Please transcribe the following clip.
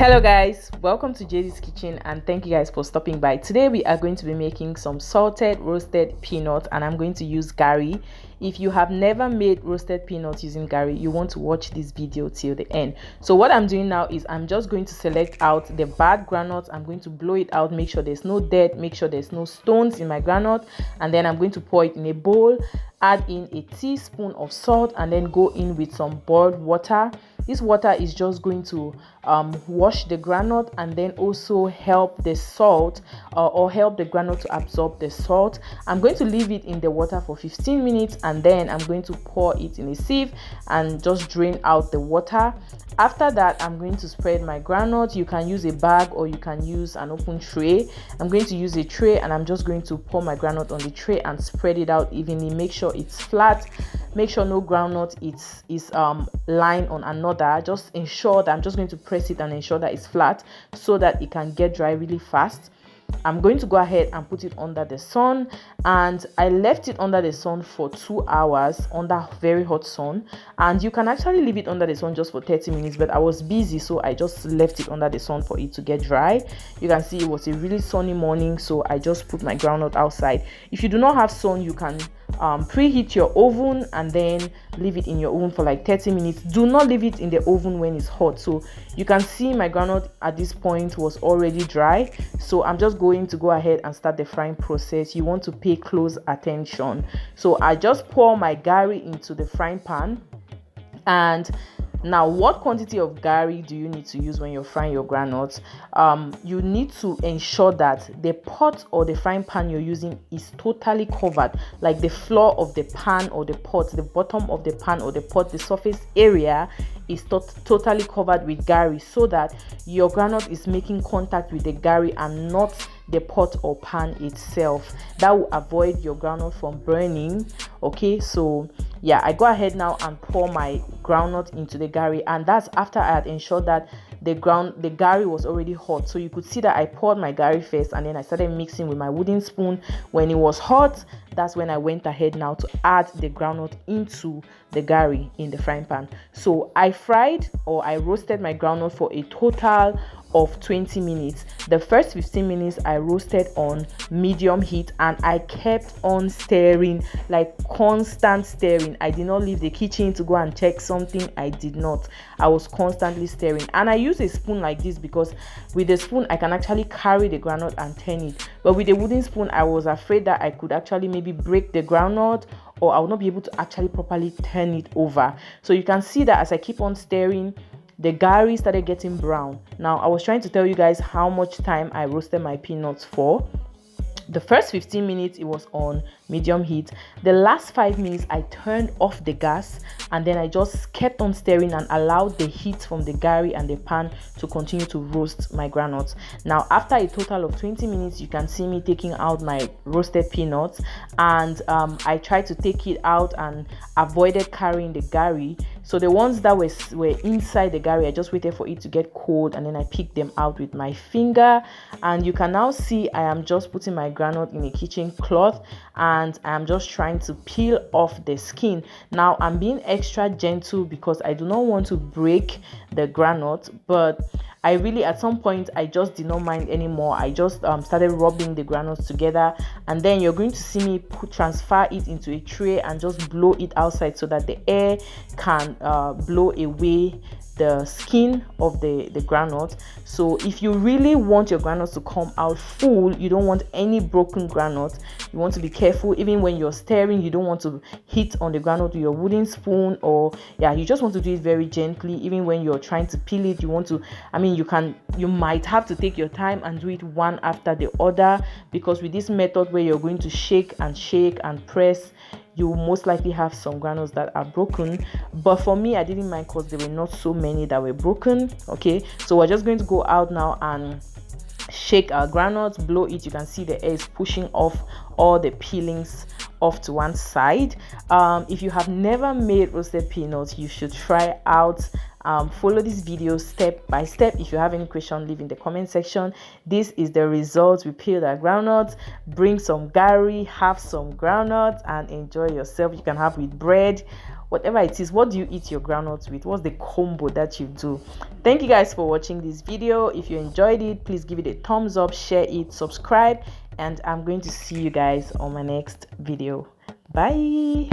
Hello guys, welcome to JD's Kitchen and thank you guys for stopping by. Today we are going to be making some salted roasted peanuts and I'm going to use Garri. If you have never made roasted peanuts using Garri, you want to watch this video till the end. So what I'm doing now is I'm just going to select out the bad granite. I'm going to blow it out, make sure there's no dirt, make sure there's no stones in my granite, and then I'm going to pour it in a bowl, add in a teaspoon of salt, and then go in with some boiled water. This water is just going to wash the granite and then also help the salt or help the granite to absorb the salt. I'm going to leave it in the water for 15 minutes and then I'm going to pour it in a sieve and just drain out the water. After that, I'm going to spread my granite. You can use a bag or you can use an open tray. I'm going to use a tray and I'm just going to pour my granite on the tray and spread it out evenly. Make sure it's flat. Make sure no granite is lying on another. Just ensure that I'm just going to press it and ensure that it's flat so that it can get dry really fast. I'm going to go ahead and put it under the sun, and I left it under the sun for 2 hours under very hot sun, and you can actually leave it under the sun just for 30 minutes, but I was busy so I just left it under the sun for it to get dry. You can see it was a really sunny morning, so I just put my groundnut outside. If you do not have sun, you can preheat your oven and then leave it in your oven for like 30 minutes. Do not leave it in the oven when it's hot. So you can see my groundnut at this point was already dry, so I'm just going to go ahead and start the frying process. You want to pay close attention. So I just pour my Garri into the frying pan. And now, what quantity of Garri do you need to use when you're frying your granules? You need to ensure that the pot or the frying pan you're using is totally covered, like the floor of the pan or the pot, the bottom of the pan or the pot, the surface area is totally covered with Garri, so that your granite is making contact with the Garri and not the pot or pan itself. That will avoid your granite from burning. Okay, so yeah, I go ahead now and pour my groundnut into the Garri, and that's after I had ensured that the Garri was already hot. So you could see that I poured my Garri first and then I started mixing with my wooden spoon. When it was hot, that's when I went ahead now to add the groundnut into the Garri in the frying pan. So I roasted my groundnut for a total of 20 minutes. The first 15 minutes I roasted on medium heat and I kept on stirring, like constant stirring. I did not leave the kitchen to go and check something. I did not. I was constantly stirring, and I use a spoon like this because with the spoon I can actually carry the groundnut and turn it, but with a wooden spoon I was afraid that I could actually maybe break the groundnut or I would not be able to actually properly turn it over. So you can see that as I keep on stirring, the Garri started getting brown. Now, I was trying to tell you guys how much time I roasted my peanuts for. The first 15 minutes it was on medium heat. The last 5 minutes I turned off the gas and then I just kept on stirring and allowed the heat from the Garri and the pan to continue to roast my granules. Now, after a total of 20 minutes, you can see me taking out my roasted peanuts, and I tried to take it out and avoided carrying the Garri. So the ones that were inside the Garri, I just waited for it to get cold and then I picked them out with my finger. And you can now see I am just putting my granite in a kitchen cloth and I'm just trying to peel off the skin. Now I'm being extra gentle because I do not want to break the granite, but I really, at some point, I just did not mind anymore. I just started rubbing the granules together, and then you're going to see me transfer it into a tray and just blow it outside so that the air can blow away the skin of the granite. So if you really want your granules to come out full, you don't want any broken granite, you want to be careful. Even when you're stirring, you don't want to hit on the granite with your wooden spoon, or you just want to do it very gently. Even when you're trying to peel it, you want to, you might have to take your time and do it one after the other, because with this method where you're going to shake and press, you most likely have some granules that are broken. But for me, I didn't mind because there were not so many that were broken. Okay, so we're just going to go out now and shake our granules, blow it. You can see the air is pushing off all the peelings off to one side. If you have never made roasted peanuts, you should try out. Follow this video step by step. If you have any question, leave in the comment section. This is the result. We peel our groundnuts, bring some Garri, have some groundnuts, and enjoy yourself. You can have with bread, whatever it is. What do you eat your groundnuts with? What's the combo that you do? Thank you guys for watching this video. If you enjoyed it, please give it a thumbs up, share it, subscribe, and I'm going to see you guys on my next video. Bye.